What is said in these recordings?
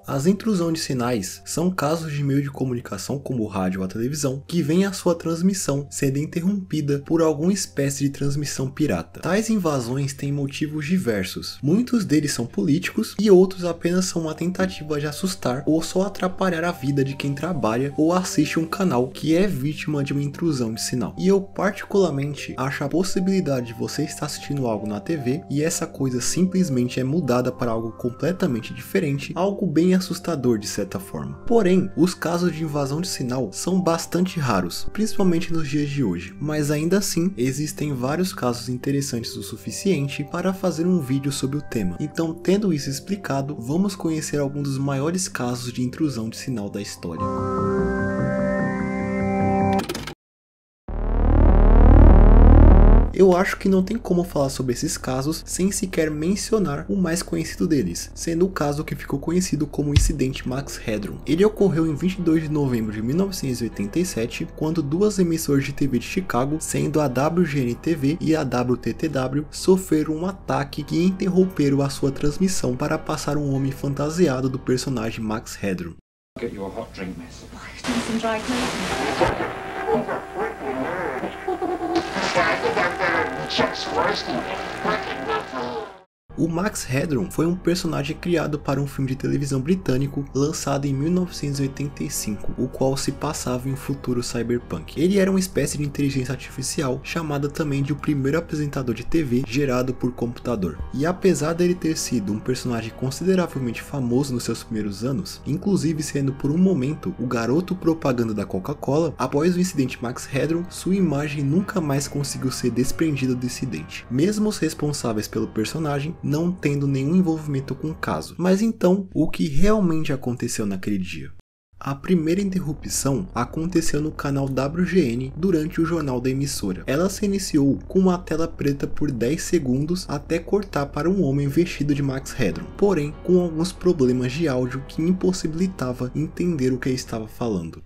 As intrusões de sinais são casos de meio de comunicação como o rádio ou a televisão que vem a sua transmissão sendo interrompida por alguma espécie de transmissão pirata. Tais invasões têm motivos diversos, muitos deles são políticos e outros apenas são uma tentativa de assustar ou só atrapalhar a vida de quem trabalha ou assiste um canal que é vítima de uma intrusão de sinal. E eu particularmente acho a possibilidade de você estar assistindo algo na TV e essa coisa simplesmente é mudada para algo completamente diferente, algo bem assustador de certa forma. Porém, os casos de invasão de sinal são bastante raros, principalmente nos dias de hoje, mas ainda assim existem vários casos interessantes o suficiente para fazer um vídeo sobre o tema. Então, tendo isso explicado, vamos conhecer alguns dos maiores casos de intrusão de sinal da história. Eu acho que não tem como falar sobre esses casos sem sequer mencionar o mais conhecido deles, sendo o caso que ficou conhecido como o incidente Max Headroom. Ele ocorreu em 22 de novembro de 1987, quando duas emissoras de TV de Chicago, sendo a WGN-TV e a WTTW, sofreram um ataque que interromperam a sua transmissão para passar um homem fantasiado do personagem Max Headroom. Get you a hot drink, miss. Some dry O Max Headroom foi um personagem criado para um filme de televisão britânico lançado em 1985, o qual se passava em um futuro cyberpunk. Ele era uma espécie de inteligência artificial, chamada também de o primeiro apresentador de TV gerado por computador. E apesar dele ter sido um personagem consideravelmente famoso nos seus primeiros anos, inclusive sendo por um momento o garoto propaganda da Coca-Cola, após o incidente Max Headroom, sua imagem nunca mais conseguiu ser desprendida do incidente, mesmo os responsáveis pelo personagem não tendo nenhum envolvimento com o caso. Mas então, o que realmente aconteceu naquele dia? A primeira interrupção aconteceu no canal WGN durante o jornal da emissora. Ela se iniciou com uma tela preta por 10 segundos até cortar para um homem vestido de Max Headroom, porém com alguns problemas de áudio que impossibilitava entender o que ele estava falando.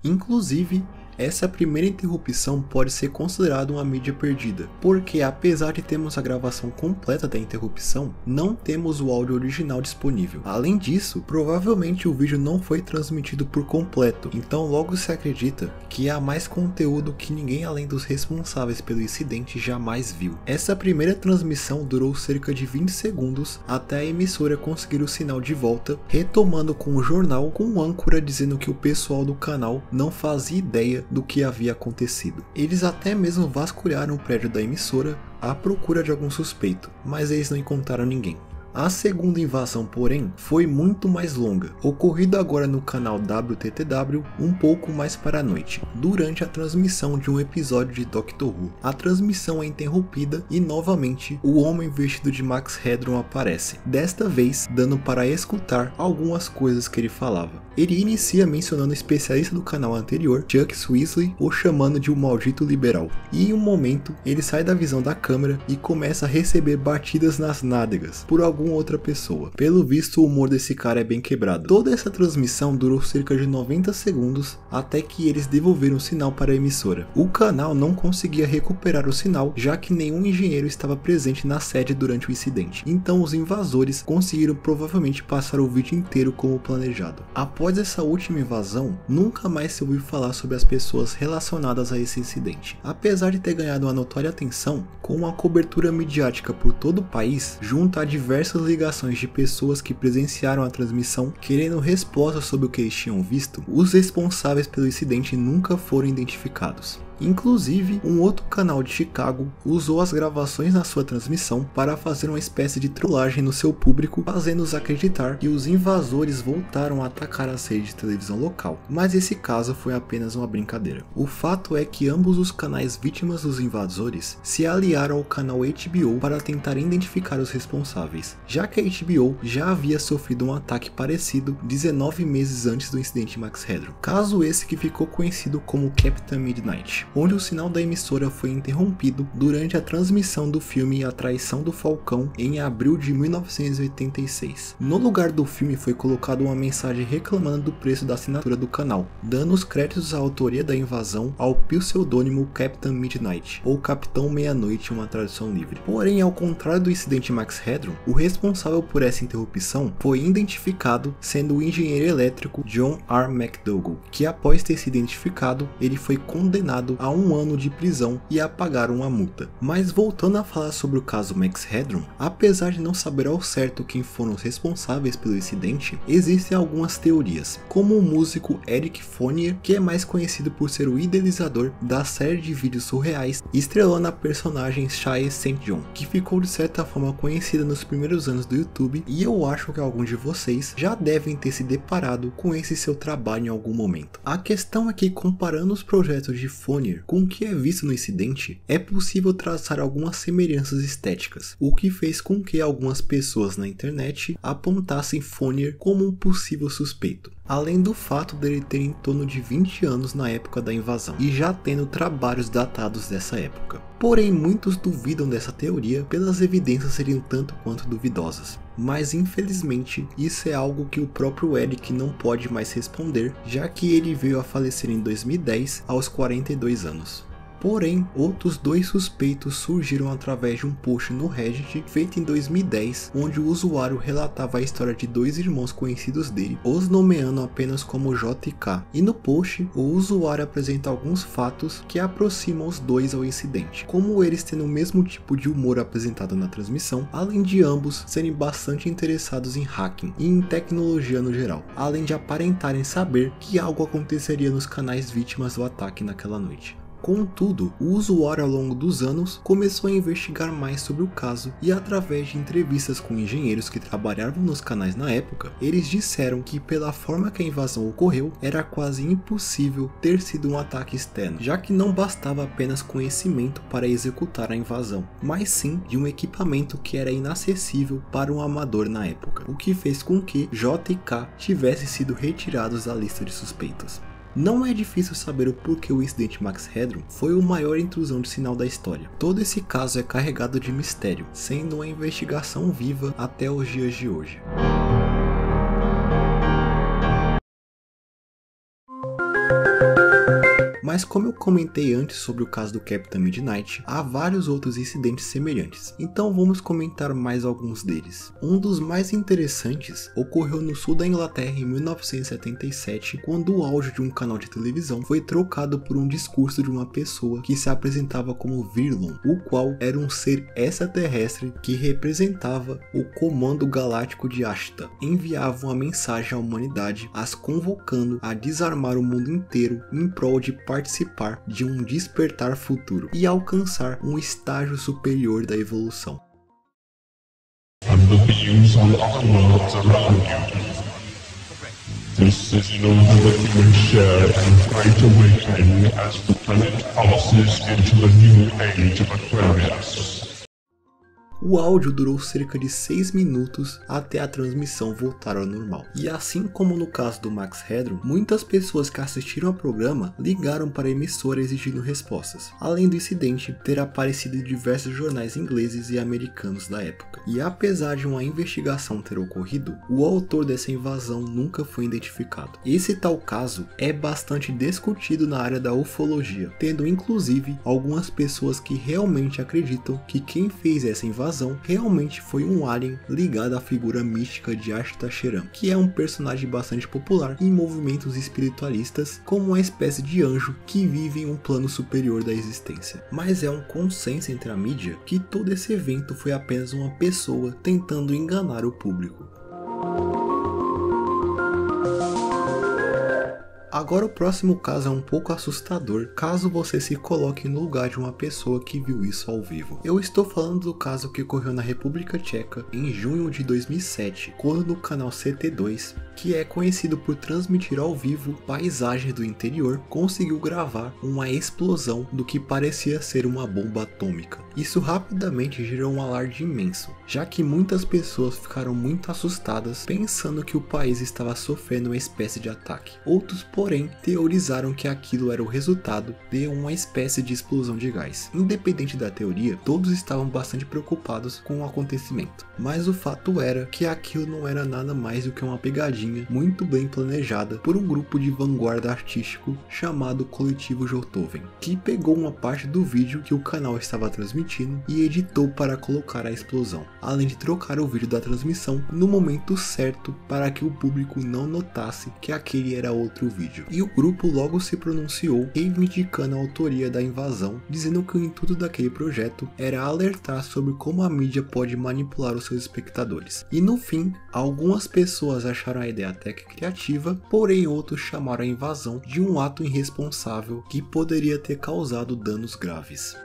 Inclusive, essa primeira interrupção pode ser considerada uma mídia perdida, porque apesar de termos a gravação completa da interrupção, não temos o áudio original disponível. Além disso, provavelmente o vídeo não foi transmitido por completo, então logo se acredita que há mais conteúdo que ninguém além dos responsáveis pelo incidente jamais viu. Essa primeira transmissão durou cerca de 20 segundos até a emissora conseguir o sinal de volta, retomando com o jornal com o âncora dizendo que o pessoal do canal não fazia ideia do que havia acontecido. Eles até mesmo vasculharam o prédio da emissora à procura de algum suspeito, mas eles não encontraram ninguém. A segunda invasão, porém, foi muito mais longa, ocorrida agora no canal WTTW um pouco mais para a noite, durante a transmissão de um episódio de Doctor Who. A transmissão é interrompida e novamente o homem vestido de Max Headroom aparece, desta vez dando para escutar algumas coisas que ele falava. Ele inicia mencionando o especialista do canal anterior, Chuck Swisley, o chamando de um maldito liberal. E em um momento, ele sai da visão da câmera e começa a receber batidas nas nádegas por alguma outra pessoa. Pelo visto, o humor desse cara é bem quebrado. Toda essa transmissão durou cerca de 90 segundos até que eles devolveram o sinal para a emissora. O canal não conseguia recuperar o sinal, já que nenhum engenheiro estava presente na sede durante o incidente. Então os invasores conseguiram provavelmente passar o vídeo inteiro como planejado. Após essa última invasão, nunca mais se ouviu falar sobre as pessoas relacionadas a esse incidente. Apesar de ter ganhado uma notória atenção, com uma cobertura midiática por todo o país, junto a diversas ligações de pessoas que presenciaram a transmissão querendo respostas sobre o que eles tinham visto, os responsáveis pelo incidente nunca foram identificados. Inclusive, um outro canal de Chicago usou as gravações na sua transmissão para fazer uma espécie de trollagem no seu público, fazendo-os acreditar que os invasores voltaram a atacar a rede de televisão local, mas esse caso foi apenas uma brincadeira. O fato é que ambos os canais vítimas dos invasores se aliaram ao canal HBO para tentar identificar os responsáveis, já que a HBO já havia sofrido um ataque parecido 19 meses antes do incidente Max Headroom, caso esse que ficou conhecido como Captain Midnight. onde o sinal da emissora foi interrompido durante a transmissão do filme A Traição do Falcão em abril de 1986. No lugar do filme foi colocada uma mensagem reclamando do preço da assinatura do canal, dando os créditos à autoria da invasão ao pseudônimo Captain Midnight, ou Capitão Meia-Noite em uma tradução livre. Porém, ao contrário do incidente Max Headroom, o responsável por essa interrupção foi identificado sendo o engenheiro elétrico John R. McDougall, que após ter se identificado, ele foi condenado a 1 ano de prisão e a pagar uma multa. Mas voltando a falar sobre o caso Max Headroom, apesar de não saber ao certo quem foram os responsáveis pelo incidente, existem algumas teorias, como o músico Eric Fournier, que é mais conhecido por ser o idealizador da série de vídeos surreais, estrelando a personagem Shai St. John, que ficou de certa forma conhecida nos primeiros anos do YouTube, e eu acho que alguns de vocês já devem ter se deparado com esse seu trabalho em algum momento. A questão é que, comparando os projetos de Fournier com o que é visto no incidente, é possível traçar algumas semelhanças estéticas, o que fez com que algumas pessoas na internet apontassem Fournier como um possível suspeito, além do fato dele ter em torno de 20 anos na época da invasão, e já tendo trabalhos datados dessa época. Porém, muitos duvidam dessa teoria pelas evidências seriam tanto quanto duvidosas. Mas infelizmente, isso é algo que o próprio Eric não pode mais responder, já que ele veio a falecer em 2010 aos 42 anos. Porém, outros 2 suspeitos surgiram através de um post no Reddit feito em 2010, onde o usuário relatava a história de 2 irmãos conhecidos dele, os nomeando apenas como J e K. E no post, o usuário apresenta alguns fatos que aproximam os dois ao incidente, como eles tendo o mesmo tipo de humor apresentado na transmissão, além de ambos serem bastante interessados em hacking e em tecnologia no geral, além de aparentarem saber que algo aconteceria nos canais vítimas do ataque naquela noite. Contudo, o usuário ao longo dos anos começou a investigar mais sobre o caso e através de entrevistas com engenheiros que trabalhavam nos canais na época, eles disseram que pela forma que a invasão ocorreu, era quase impossível ter sido um ataque externo, já que não bastava apenas conhecimento para executar a invasão, mas sim de um equipamento que era inacessível para um amador na época, o que fez com que J e K tivessem sido retirados da lista de suspeitos. Não é difícil saber o porquê o incidente Max Headroom foi a maior intrusão de sinal da história. Todo esse caso é carregado de mistério, sendo uma investigação viva até os dias de hoje. Mas como eu comentei antes sobre o caso do Captain Midnight, há vários outros incidentes semelhantes, então vamos comentar mais alguns deles. Um dos mais interessantes ocorreu no sul da Inglaterra em 1977, quando o áudio de um canal de televisão foi trocado por um discurso de uma pessoa que se apresentava como Virlon, o qual era um ser extraterrestre que representava o Comando Galáctico de Ashta. Enviava uma mensagem à humanidade, as convocando a desarmar o mundo inteiro em prol de participar de um despertar futuro e alcançar um estágio superior da evolução. This is no human share and great awakening as the planet passes into the new age of Aquarius. O áudio durou cerca de 6 minutos até a transmissão voltar ao normal. E assim como no caso do Max Headroom, muitas pessoas que assistiram ao programa ligaram para a emissora exigindo respostas, além do incidente ter aparecido em diversos jornais ingleses e americanos da época. E apesar de uma investigação ter ocorrido, o autor dessa invasão nunca foi identificado. Esse tal caso é bastante discutido na área da ufologia, tendo inclusive algumas pessoas que realmente acreditam que quem fez essa invasão realmente foi um alien ligado à figura mística de Ashta Sheran, que é um personagem bastante popular em movimentos espiritualistas como uma espécie de anjo que vive em um plano superior da existência. Mas é um consenso entre a mídia que todo esse evento foi apenas uma pessoa tentando enganar o público. Agora o próximo caso é um pouco assustador, caso você se coloque no lugar de uma pessoa que viu isso ao vivo. Eu estou falando do caso que ocorreu na República Tcheca em junho de 2007, quando no canal CT2, que é conhecido por transmitir ao vivo paisagens do interior, conseguiu gravar uma explosão do que parecia ser uma bomba atômica. Isso rapidamente gerou um alarde imenso, já que muitas pessoas ficaram muito assustadas pensando que o país estava sofrendo uma espécie de ataque. Outros, porém, porém teorizaram que aquilo era o resultado de uma espécie de explosão de gás. Independente da teoria, todos estavam bastante preocupados com o acontecimento, mas o fato era que aquilo não era nada mais do que uma pegadinha muito bem planejada por um grupo de vanguarda artístico chamado Coletivo Jothoven, que pegou uma parte do vídeo que o canal estava transmitindo e editou para colocar a explosão, além de trocar o vídeo da transmissão no momento certo para que o público não notasse que aquele era outro vídeo. E o grupo logo se pronunciou, reivindicando a autoria da invasão, dizendo que o intuito daquele projeto era alertar sobre como a mídia pode manipular os seus espectadores. E no fim, algumas pessoas acharam a ideia até que criativa, porém outros chamaram a invasão de um ato irresponsável que poderia ter causado danos graves.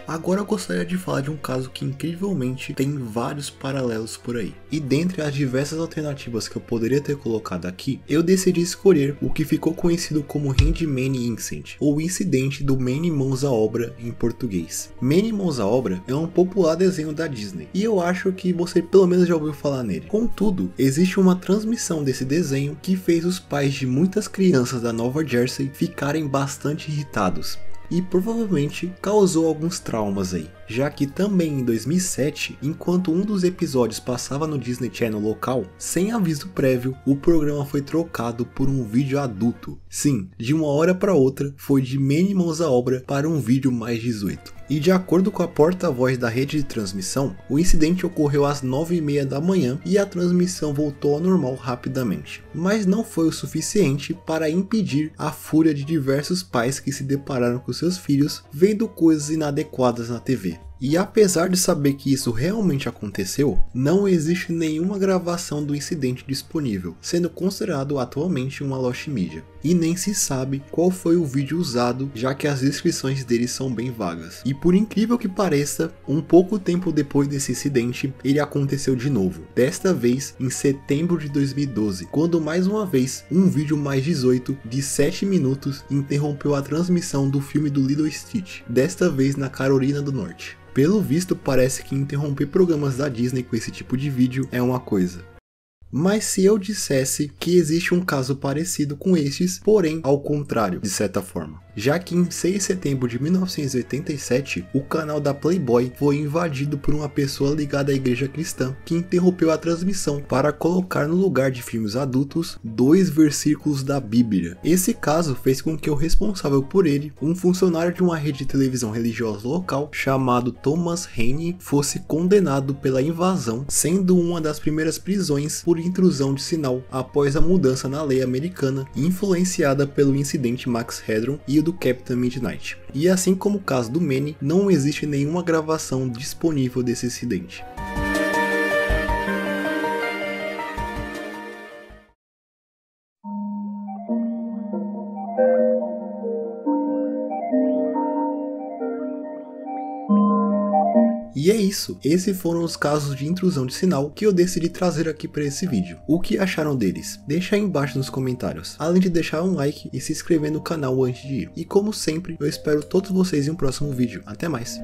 Agora eu gostaria de falar de um caso que incrivelmente tem vários paralelos por aí. E dentre as diversas alternativas que eu poderia ter colocado aqui, eu decidi escolher o que ficou conhecido como Handmaid Incident, ou incidente do Many Mãos à Obra em português. Many Mãos à Obra é um popular desenho da Disney, e eu acho que você pelo menos já ouviu falar nele. Contudo, existe uma transmissão desse desenho que fez os pais de muitas crianças da Nova Jersey ficarem bastante irritados. E provavelmente causou alguns traumas aí, já que também em 2007, enquanto um dos episódios passava no Disney Channel local, sem aviso prévio, o programa foi trocado por um vídeo adulto. Sim, de uma hora para outra, foi de Many Mãos à Obra para um vídeo mais 18. E de acordo com a porta-voz da rede de transmissão, o incidente ocorreu às 9h30 da manhã e a transmissão voltou ao normal rapidamente. Mas não foi o suficiente para impedir a fúria de diversos pais que se depararam com seus filhos vendo coisas inadequadas na TV. E apesar de saber que isso realmente aconteceu, não existe nenhuma gravação do incidente disponível, sendo considerado atualmente uma lost media. E nem se sabe qual foi o vídeo usado, já que as descrições dele são bem vagas. E por incrível que pareça, um pouco tempo depois desse incidente, ele aconteceu de novo. Desta vez em setembro de 2012, quando mais uma vez um vídeo mais 18 de 7 minutos interrompeu a transmissão do filme do Lilo e Stitch, desta vez na Carolina do Norte. Pelo visto, parece que interromper programas da Disney com esse tipo de vídeo é uma coisa. Mas se eu dissesse que existe um caso parecido com estes, porém ao contrário, de certa forma. Já que em 6 de setembro de 1987, o canal da Playboy foi invadido por uma pessoa ligada à igreja cristã que interrompeu a transmissão para colocar no lugar de filmes adultos 2 versículos da Bíblia. Esse caso fez com que o responsável por ele, um funcionário de uma rede de televisão religiosa local chamado Thomas Haney, fosse condenado pela invasão, sendo uma das primeiras prisões por intrusão de sinal após a mudança na lei americana influenciada pelo incidente Max Headroom e o do Captain Midnight. E assim como o caso do Manny, não existe nenhuma gravação disponível desse incidente. E é isso, esses foram os casos de intrusão de sinal que eu decidi trazer aqui para esse vídeo. O que acharam deles? Deixa aí embaixo nos comentários, além de deixar um like e se inscrever no canal antes de ir. E como sempre, eu espero todos vocês em um próximo vídeo. Até mais!